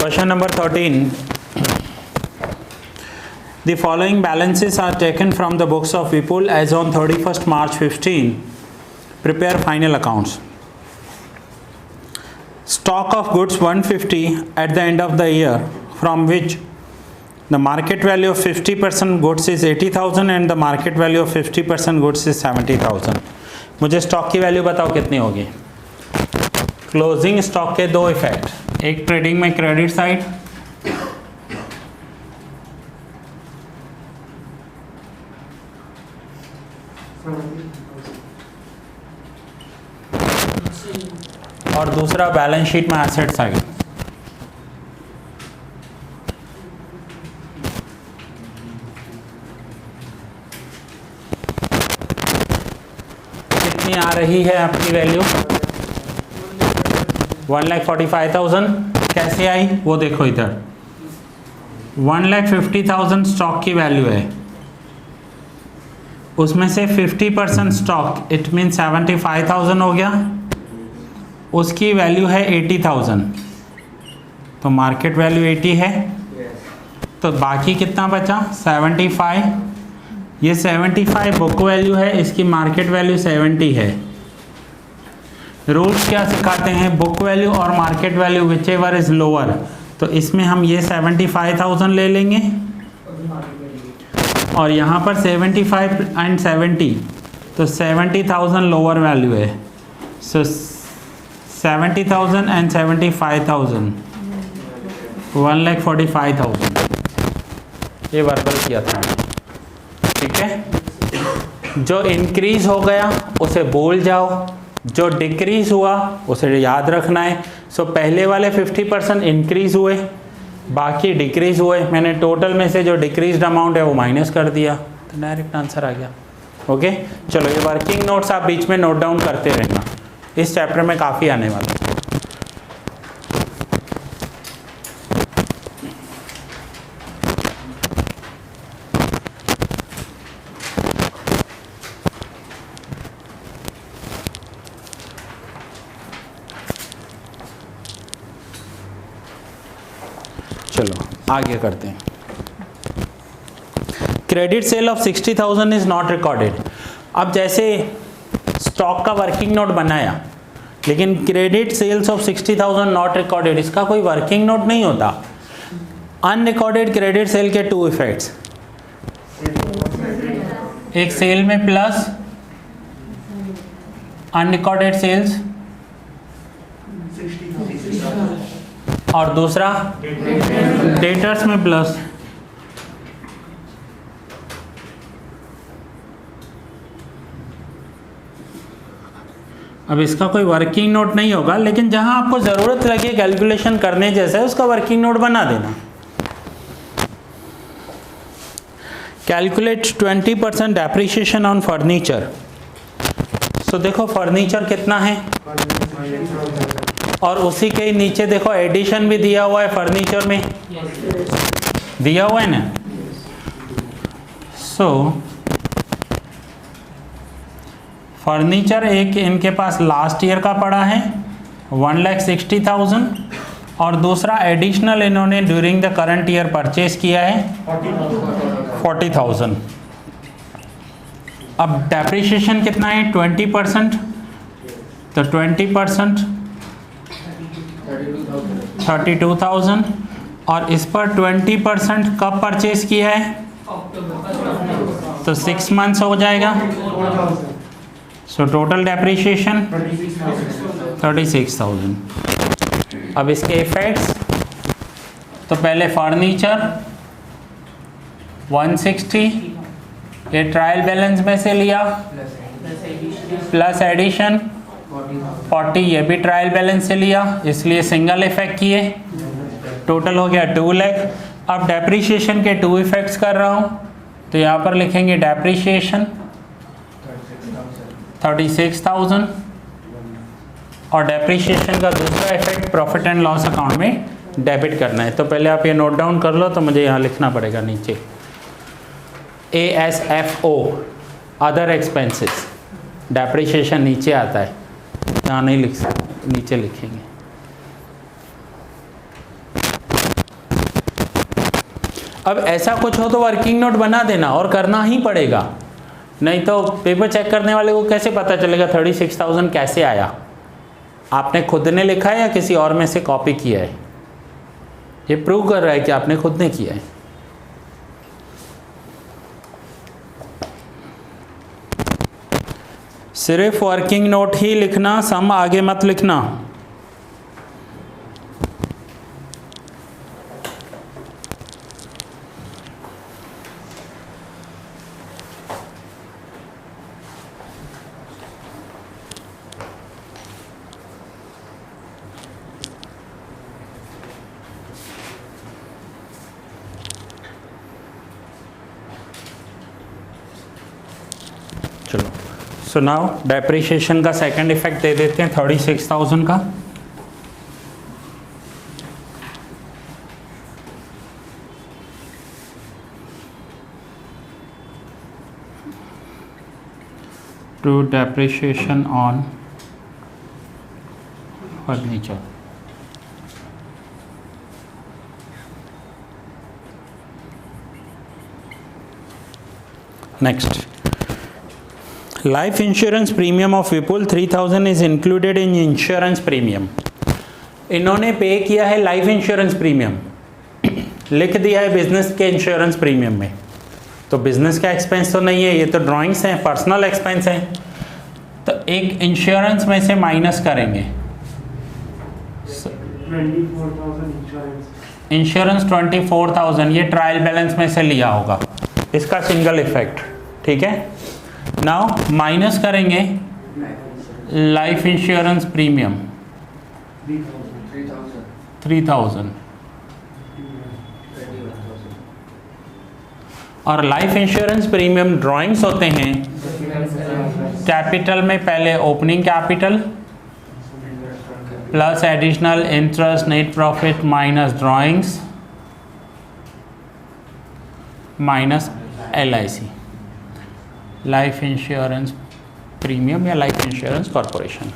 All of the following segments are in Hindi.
Question number 13. The following balances are taken from the books of Vipul as on 31st March 15. Prepare final accounts. Stock of goods 150 at the end of the year, from which the market value of 50% goods is 80,000 and the market value of 50% goods is 70,000. मुझे स्टॉक की वैल्यू बताओ कितनी होगी. क्लोजिंग स्टॉक के दो इफेक्ट, एक ट्रेडिंग में क्रेडिट साइड, और दूसरा बैलेंस शीट में एसेट साइड. कितनी आ रही है आपकी वैल्यू? 1,45,000. कैसे आई वो देखो इधर. 1,50,000 स्टॉक की वैल्यू है, उसमें से 50% स्टॉक इट मीन 75,000 हो गया, उसकी वैल्यू है 80,000, तो मार्केट वैल्यू 80 है. तो बाकी कितना बचा? 75. ये 75 बुक वैल्यू है, इसकी मार्केट वैल्यू 70 है. रूल्स क्या सिखाते हैं? बुक वैल्यू और market value which ever is lower. तो इसमें हम ये 75,000 ले लेंगे और यहाँ पर 75 एंड 70, तो 70,000 लोअर वैल्यू है. सो 70,000 एंड 75,000, 1,45,000. ये वर्बल किया था, ठीक है. जो इंक्रीज हो गया उसे भूल जाओ, जो डिक्रीज हुआ उसे याद रखना है. सो पहले वाले 50% इंक्रीज हुए, बाकी डिक्रीज हुए. मैंने टोटल में से जो डिक्रीज्ड अमाउंट है वो माइनस कर दिया, तो डायरेक्ट आंसर आ गया. ओके, चलो ये वर्किंग नोट्स आप बीच में नोट डाउन करते रहना, इस चैप्टर में काफ़ी आने वाला है. चलो आगे करते हैं. Credit sale of 60,000 is not recorded. अब जैसे स्टॉक का वर्किंग नोट बनाया, लेकिन credit sales of 60,000 not recorded, इसका कोई वर्किंग नोट नहीं होता. अनरिकॉर्डेड क्रेडिट सेल के टू इफेक्ट्स, एक सेल में प्लस अनरिकॉर्डेड सेल्स और दूसरा डेटर्स में प्लस. अब इसका कोई वर्किंग नोट नहीं होगा, लेकिन जहां आपको जरूरत लगे कैलकुलेशन करने जैसा है उसका वर्किंग नोट बना देना. Calculate 20% depreciation on furniture. So देखो फर्नीचर कितना है, और उसी के नीचे देखो एडिशन भी दिया हुआ है. फर्नीचर में दिया हुआ है ना. सो फर्नीचर एक इनके पास लास्ट ईयर का पड़ा है 1,60,000, और दूसरा एडिशनल इन्होंने during the current year purchase किया है 40,000. अब डेप्रिसिएशन कितना है? 20%. तो 20% 32,000, और इस पर 20% कब परचेज किया है? तो 6 मंथ्स हो जाएगा. So total depreciation 36,000. अब इसके इफेक्ट्स, तो पहले फर्नीचर 160, ये ट्रायल बैलेंस में से लिया, प्लस एडिशन 40, ये भी ट्रायल बैलेंस से लिया, इसलिए सिंगल इफेक्ट किए. टोटल हो गया 2 लाख. अब डेप्रिसिएशन के 2 इफेक्ट्स कर रहा हूँ, तो यहाँ पर लिखेंगे डेप्रिसिएशन 36,000, और डेप्रिसिएशन का दूसरा effect profit and loss account में डेबिट करना है. तो पहले आप ये नोट डाउन कर लो, तो मुझे यहाँ लिखना पड़ेगा नीचे ASFO अदर एक्सपेंसेस. डेप्रिसिएशन नीचे आता है, यहाँ नहीं लिख सकते, नीचे लिखेंगे. अब ऐसा कुछ हो तो वर्किंग नोट बना देना और करना ही पड़ेगा, नहीं तो पेपर चेक करने वाले को कैसे पता चलेगा 36,000 कैसे आया? आपने खुद ने लिखा है या किसी और में से कॉपी किया है? ये प्रूव कर रहा है कि आपने खुद ने किया है। सिर्फ वर्किंग नोट ही लिखना, सम आगे मत लिखना। चलो, सो नाउ डेप्रिशिएशन का सेकंड इफेक्ट दे देते हैं 36,000 का। To depreciation on furniture. Next, life insurance premium of Vipul 3,000 is included in insurance premium. इन्होंने पे किया है लाइफ इंश्योरेंस प्रीमियम, लिख दिया है बिजनेस के इंश्योरेंस प्रीमियम में, तो बिजनेस का एक्सपेंस तो नहीं है, ये तो ड्राइंग्स हैं, पर्सनल एक्सपेंस हैं। तो एक इंश्योरेंस में से माइनस करेंगे, 24,000 इंश्योरेंस 24,000, ये ट्रायल बैलेंस में से लिया होगा, इसका सिंगल इफेक्ट, ठीक है। नाउ माइनस करेंगे लाइफ इंश्योरेंस प्रीमियम 3,000 और लाइफ इंश्योरेंस प्रीमियम ड्राइंग्स होते हैं कैपिटल में पहले opening capital plus additional interest net profit minus drawings minus LIC, life insurance premium या लाइफ इंश्योरेंस कॉरपोरेशन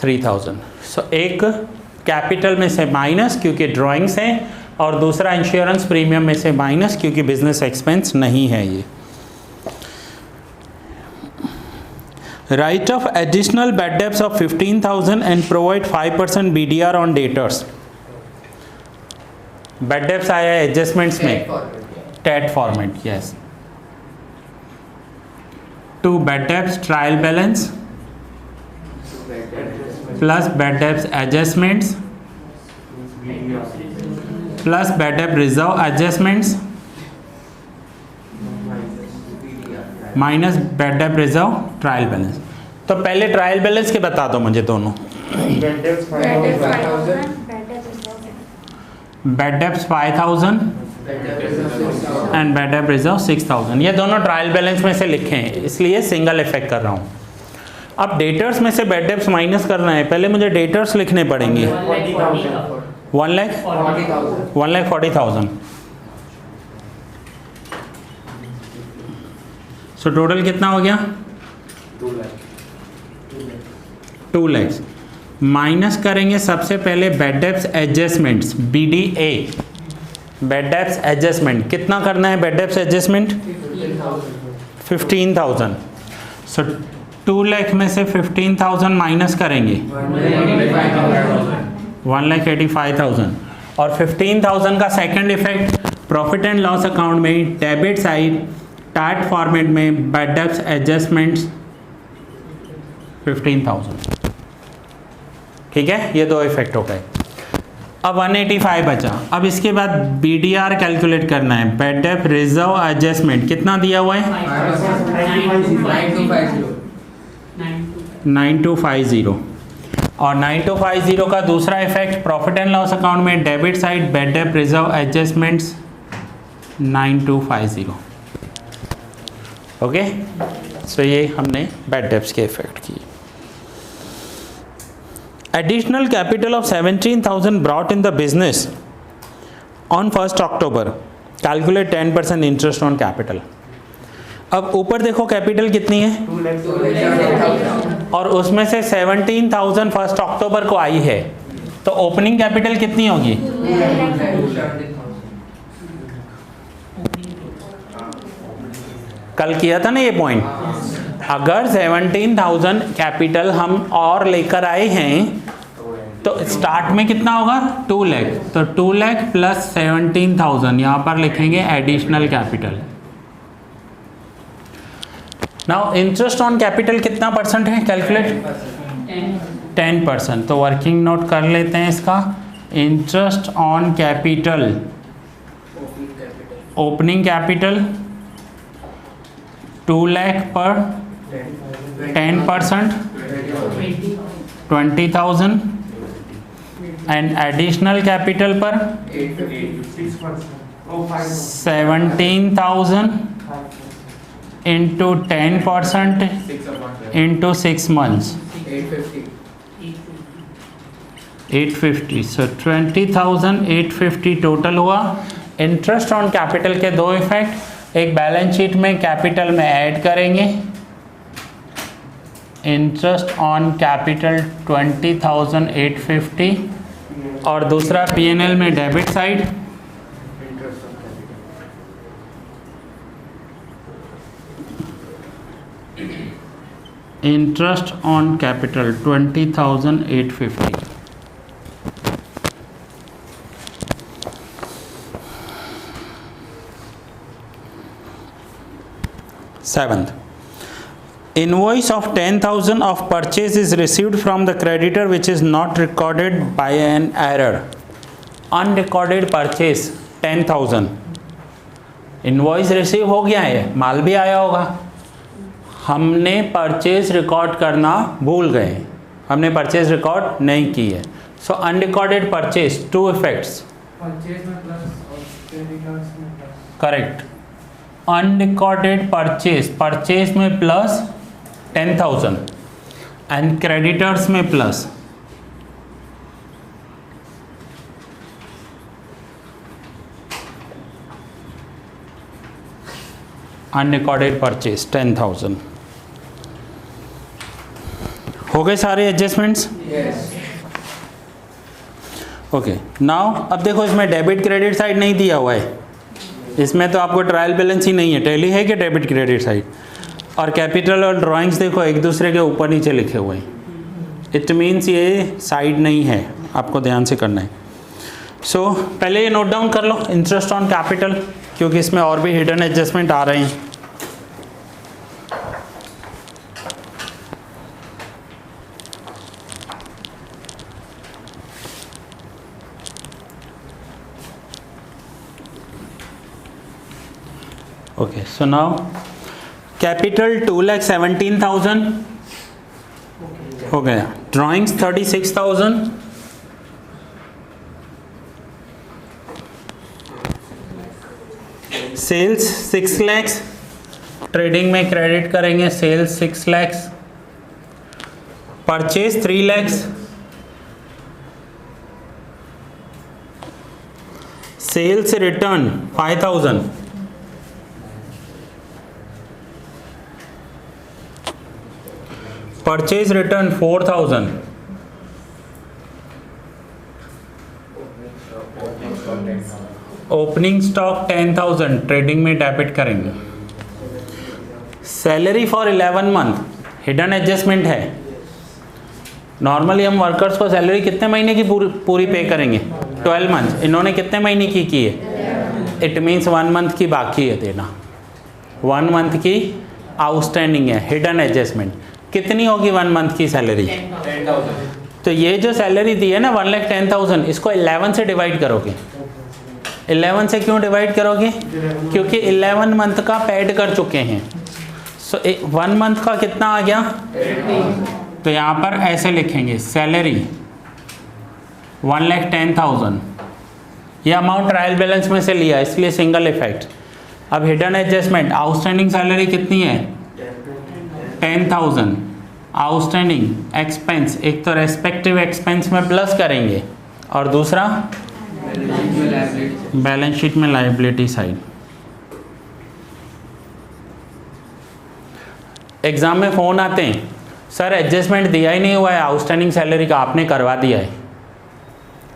3,000। सो एक कैपिटल में से माइनस क्योंकि ड्राइंग्स हैं और दूसरा इंश्योरेंस प्रीमियम में से माइनस क्योंकि बिजनेस एक्सपेंस नहीं है ये। Right of additional bad debts of 15,000 and provide 5% BDR on debtors. Bad debts आया है एडजस्टमेंट्स में, TET format, yes. To bad debts trial balance plus bad debts adjustments plus bad डेब्ट रिजर्व एडजस्टमेंट्स माइनस बैड डेब्ट रिजर्व ट्रायल बैलेंस। तो पहले ट्रायल बैलेंस के बता दो मुझे दोनों। बैड डेब्ट्स 5,000 एंड बैड डेब्ट रिजर्व 6,000, ये दोनों ट्रायल बैलेंस में से लिखे हैं, इसलिए सिंगल इफेक्ट कर रहा हूँ। अब डेटर्स में से बैड डेब्ट्स माइनस करना है, पहले मुझे डेटर्स लिखने पड़ेंगे। 1,40,000। सो टोटल कितना हो गया? 2 लाख। माइनस करेंगे सबसे पहले bad debts adjustments BDA, bad debts adjustment कितना करना है? Bad debts adjustment 15,000। सो 2 लाख में से 15,000 माइनस करेंगे 1,85,000 और 15,000 का second effect profit and loss account में डेबिट साइड टाट फॉर्मेट में बैड डेब्ट्स एडजस्टमेंट्स 15,000, ठीक है। ये दो इफेक्ट हो गए। अब 185 बचा। अब इसके बाद BDR कैलकुलेट करना है, बैड डेब्ट रिजर्व एडजस्टमेंट कितना दिया हुआ है? 9250 और 9250 का दूसरा effect profit and loss account में डेबिट साइड बैड डेब्ट रिजर्व एडजस्टमेंट्स 9250, ओके। सो ये हमने बैड डेब्ट्स के इफेक्ट किए। Additional capital of 17,000 brought in the business on 1st October. Calculate 10% interest on capital. अब ऊपर देखो कैपिटल कितनी है? 2,00,000 और उसमें से 17,000 1st अक्टूबर को आई है, तो ओपनिंग कैपिटल कितनी होगी? कल किया था ना ये पॉइंट। अगर 17,000 कैपिटल हम और लेकर आए हैं तो स्टार्ट में कितना होगा 2 लाख, तो 2 लाख प्लस 17,000 यहाँ पर लिखेंगे additional capital. Now interest on capital कितना परसेंट है कैलकुलेट 10%, तो वर्किंग नोट कर लेते हैं इसका। Interest on capital opening capital 2 lakh पर 10% 20,000 एंड एडिशनल कैपिटल पर 17,000 इंटू 10% इंटू 6 months 850, सो 20,850 टोटल हुआ। इंटरेस्ट ऑन कैपिटल के दो इफेक्ट, एक बैलेंस शीट में कैपिटल में ऐड करेंगे इंटरेस्ट ऑन कैपिटल 20,850 और दूसरा पीएनएल में debit side interest on capital 20,850। Seventh, invoice of 10,000 of purchase is received from the creditor which is not recorded by an error. Unrecorded purchase 10,000, invoice receive हो गया है, माल भी आया होगा, हमने परचेज रिकॉर्ड करना भूल गए, हमने परचेज रिकॉर्ड नहीं की है। So unrecorded purchase two effects, correct. Unrecorded purchase, purchase में प्लस 10,000 एंड क्रेडिटर्स में प्लस अनरिकॉर्डेड परचेज 10,000। हो गए सारे एडजस्टमेंट्स? ओके, नाउ अब देखो इसमें डेबिट क्रेडिट साइड नहीं दिया हुआ है, इसमें तो आपको ट्रायल बैलेंस ही नहीं है, टैली है कि डेबिट क्रेडिट साइड, और कैपिटल और ड्राइंग्स देखो एक दूसरे के ऊपर नीचे लिखे हुए हैं, इट मीन्स ये साइड नहीं है, आपको ध्यान से करना है। सो पहले ये नोट डाउन कर लो इंटरेस्ट ऑन कैपिटल, क्योंकि इसमें और भी हिडन एडजस्टमेंट आ रहे हैं। Okay, so now capital 2,17,000 हो गया, ड्राइंग्स 36,000, सेल्स 6 लाख, ट्रेडिंग में क्रेडिट करेंगे sales 6 lakh, purchase 3 lakh, sales return 5,000, purchase return 4,000, opening stock 10,000, trading में डेबिट करेंगे, salary for 11 month, hidden adjustment है। नॉर्मली हम वर्कर्स को सैलरी कितने महीने की पूरी पे करेंगे 12 मंथ, इन्होंने कितने महीने की है, इट मीन्स 1 मंथ की बाकी है देना, 1 मंथ की आउटस्टैंडिंग है, हिडन एडजस्टमेंट। कितनी होगी 1 मंथ की सैलरी? 10,000। तो ये जो सैलरी दी है ना 1,10,000, इसको 11 से डिवाइड करोगे। 11 से क्यों डिवाइड करोगे? क्योंकि 11 मंथ का पेड कर चुके हैं। सो 1 मंथ का कितना आ गया? तो यहाँ पर ऐसे लिखेंगे सैलरी 1,10,000, ये अमाउंट ट्रायल बैलेंस में से लिया इसलिए सिंगल इफेक्ट। अब हिडन एडजस्टमेंट, आउटस्टैंडिंग सैलरी कितनी है 10,000, आउटस्टैंडिंग एक्सपेंस, एक तो रेस्पेक्टिव एक्सपेंस में प्लस करेंगे और दूसरा बैलेंस शीट में लायबिलिटी साइड। एग्जाम में फ़ोन आते हैं, सर एडजस्टमेंट दिया ही नहीं हुआ है आउटस्टैंडिंग सैलरी का, आपने करवा दिया है,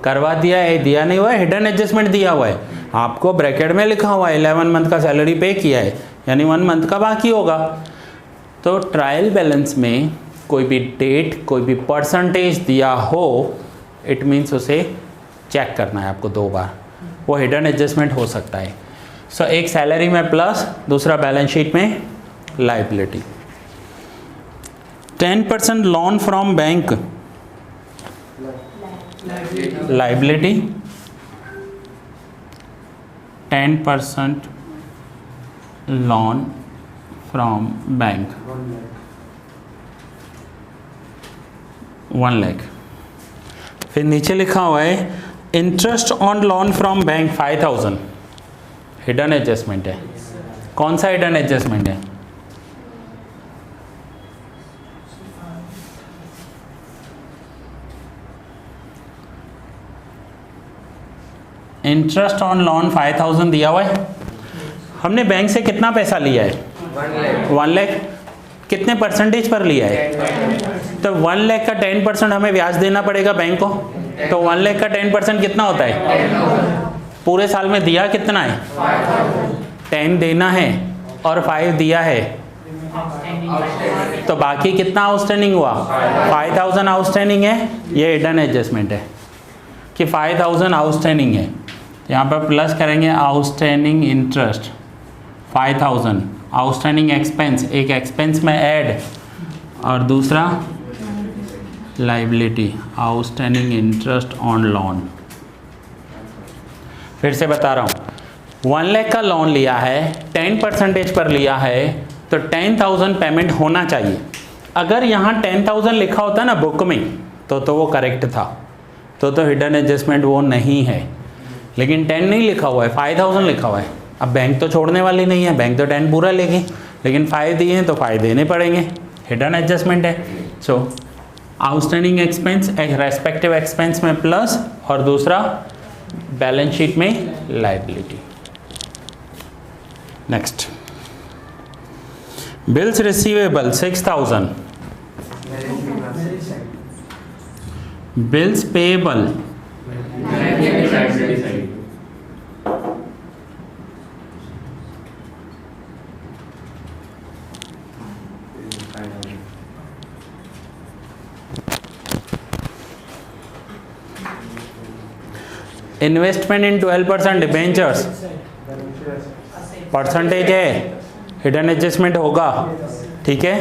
करवा दिया है, दिया नहीं हुआ है, हिडन एडजस्टमेंट दिया हुआ है, आपको ब्रैकेट में लिखा हुआ है 11 मंथ का सैलरी पे किया है, यानी 1 मंथ का बाकी होगा। तो ट्रायल बैलेंस में कोई भी डेट, कोई भी परसेंटेज दिया हो, इट मीन्स उसे चेक करना है आपको 2 बार, वो हिडन एडजस्टमेंट हो सकता है। सो एक सैलरी में प्लस, दूसरा बैलेंस शीट में liability. 10% loan from bank, liability. 10% loan from bank 1 lakh. फिर नीचे लिखा हुआ है interest on loan from bank 5000, hidden adjustment है। कौन सा हिडन एडजस्टमेंट है? इंटरेस्ट ऑन लोन 5000 दिया हुआ है, हमने बैंक से कितना पैसा लिया है? 1 लाख। कितने परसेंटेज पर लिया है? तो 1 लाख का 10% हमें ब्याज देना पड़ेगा बैंक को। तो 1 लाख का 10% कितना होता है? पूरे साल में दिया कितना है? 10 देना है और 5 दिया है, तो बाकी कितना आउटस्टैंडिंग हुआ? 5000 आउटस्टैंडिंग है। ये हिडन एडजस्टमेंट है कि 5000 आउटस्टैंडिंग है। यहाँ पर प्लस करेंगे आउटस्टैंडिंग इंटरेस्ट 5000, आउटस्टैंडिंग एक्सपेंस, एक एक्सपेंस में ऐड, और दूसरा liability outstanding interest on loan. फिर से बता रहा हूँ, 1 लाख का लोन लिया है, 10% पर लिया है, तो 10,000 पेमेंट होना चाहिए। अगर यहाँ 10,000 लिखा होता ना बुक में तो वो करेक्ट था, तो हिडन एडजस्टमेंट वो नहीं है। लेकिन 10 नहीं लिखा हुआ है, 5,000 लिखा हुआ है। अब बैंक तो छोड़ने वाली नहीं है, बैंक तो 10 पूरा लेगी, लेकिन 5 दिए हैं तो 5 देने पड़ेंगे, हिडन एडजस्टमेंट है। सो आउटस्टैंडिंग एक्सपेंस रेस्पेक्टिव एक्सपेंस में प्लस, और दूसरा बैलेंस शीट में liability. Next, bills receivable 6000, bills payable 'investment इन 12% डिबेंचर्स परसेंटेज है, हिडन एडजस्टमेंट होगा। ठीक है,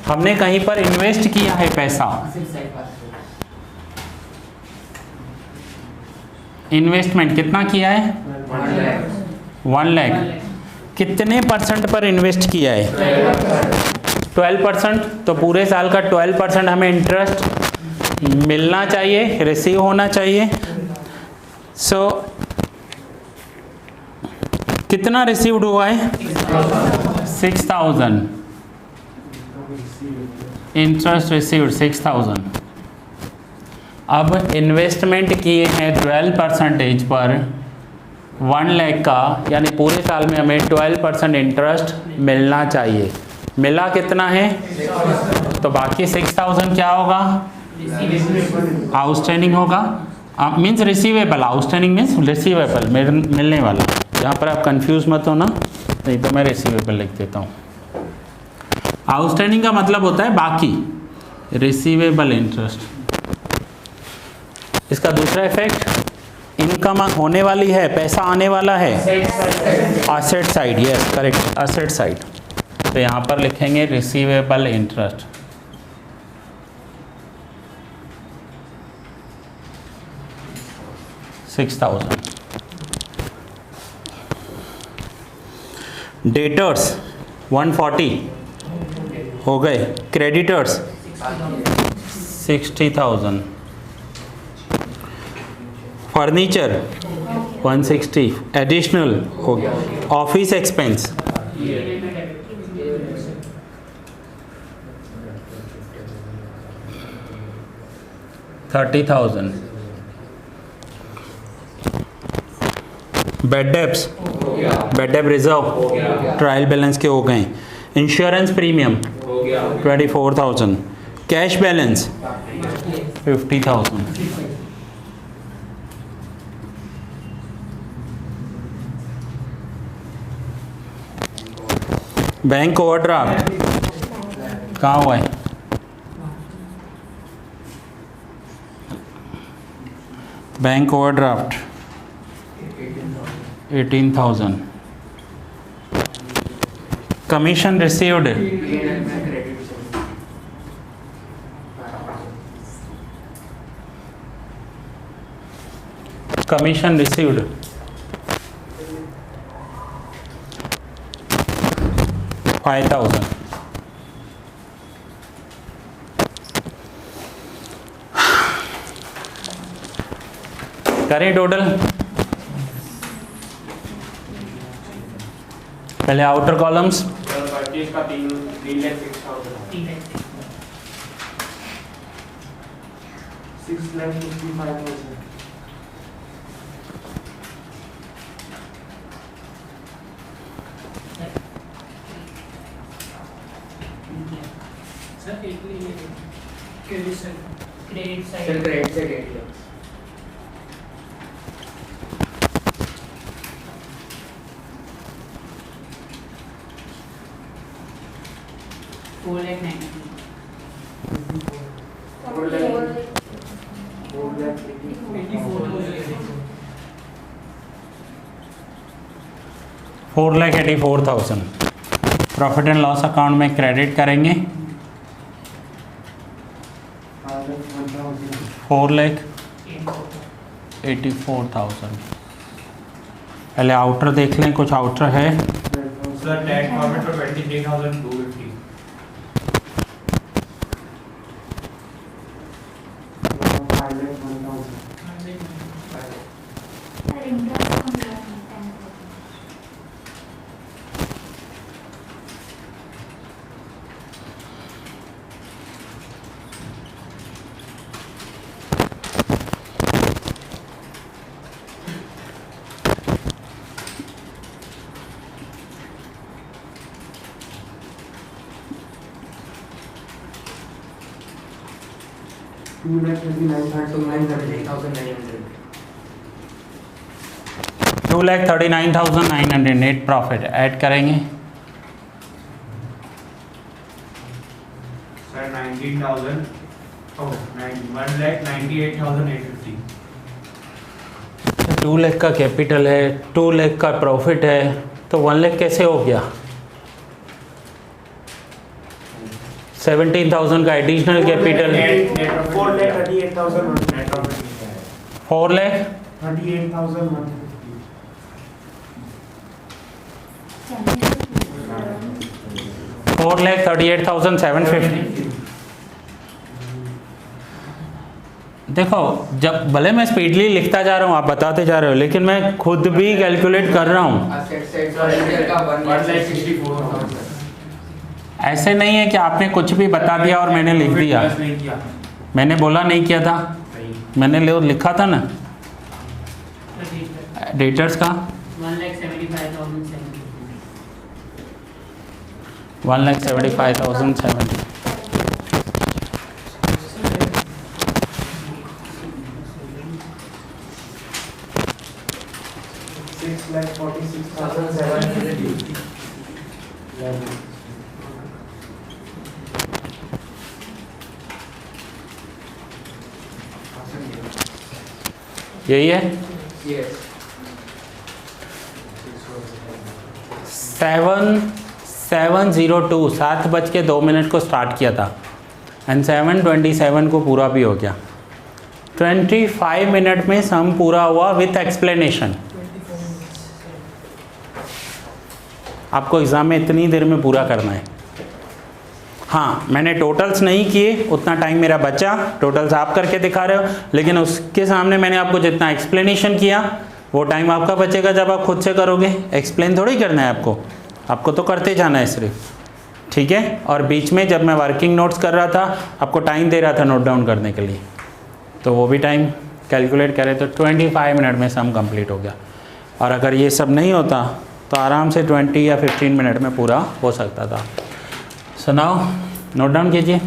हमने कहीं पर इन्वेस्ट किया है पैसा, इन्वेस्टमेंट कितना किया है? 1 लाख। कितने परसेंट पर इन्वेस्ट किया है? 12%। तो पूरे साल का 12% हमें इंटरेस्ट मिलना चाहिए, रिसीव होना चाहिए। सो कितना रिसीव्ड हुआ है? 6000। Interest received 6000। अब इन्वेस्टमेंट किए हैं 12% पर 1 लाख का, यानी पूरे साल में हमें 12% इंटरेस्ट मिलना चाहिए। मिला कितना है? तो बाकी 6000 क्या होगा? आउटस्टैंडिंग होगा, means receivable. Outstanding means receivable, मिलने वाला। यहाँ पर आप कंफ्यूज मत हो ना, नहीं तो मैं रिसीवेबल लिख देता हूँ। आउटस्टैंडिंग का मतलब होता है बाकी, रिसीवेबल इंटरेस्ट। इसका दूसरा इफेक्ट, इनकम होने वाली है, पैसा आने वाला है, asset side. Yes correct, asset side. तो यहाँ पर लिखेंगे रिसीवेबल इंटरेस्ट। $6,000। डेटर्स 140 हो गए, क्रेडिटर्स 60,000, फर्नीचर 160 एडिशनल हो गया, office expense 30,000, bad debts, bad debt reserve trial balance के हो गए, insurance premium 24,000, cash balance 50,000। Bank overdraft कहाँ हुआ है? Bank overdraft 18,000। Commission received commission received 5,000। करें टोटल। पहले आउटर कॉलम्स। परचेज का 3,06,000 6,55,000 sir credit side sir credit से 8 lakh 4,84,000 profit and loss account में क्रेडिट करेंगे 4,84,000। पहले आउटर देख लें, कुछ आउटर है। Sir net profit for 23,250 2,39,900 net profit add करेंगे। सर 19,000 1,98,850 2 लाख का कैपिटल है, 2 लाख का प्रॉफिट है, तो 1 लाख कैसे हो गया? 17,000 का एडिशनल कैपिटल। 4,38,000 net profit 4,38,150। 4,38,750। देखो, जब भले मैं स्पीडली लिखता जा रहा हूँ, आप बताते जा रहे हो, लेकिन मैं खुद भी कैलकुलेट कर रहा हूँ। ऐसे नहीं है कि आपने कुछ भी बता दिया और मैंने लिख दिया। मैंने बोला नहीं किया था, मैंने लिखा था ना डेटर्स का 1,75,070। 6,46,750 यही है। Yes. 7:02 7:02 को स्टार्ट किया था एंड 7:27 को पूरा भी हो गया। 25 मिनट में सम पूरा हुआ विथ एक्सप्लेनेशन। आपको एग्ज़ाम में इतनी देर में पूरा करना है। हाँ, मैंने टोटल्स नहीं किए, उतना टाइम मेरा बचा। टोटल्स आप करके दिखा रहे हो, लेकिन उसके सामने मैंने आपको जितना एक्सप्लेनेशन किया वो टाइम आपका बचेगा जब आप खुद से करोगे। एक्सप्लेन थोड़ी करना है आपको तो करते जाना है सिर्फ, ठीक है। और बीच में जब मैं वर्किंग नोट्स कर रहा था, आपको टाइम दे रहा था नोट डाउन करने के लिए, तो वो भी टाइम कैलकुलेट करें तो 25 मिनट में सम कंप्लीट हो गया। और अगर ये सब नहीं होता तो आराम से 20 या 15 मिनट में पूरा हो सकता था। सुनाओ, नोट डाउन कीजिए।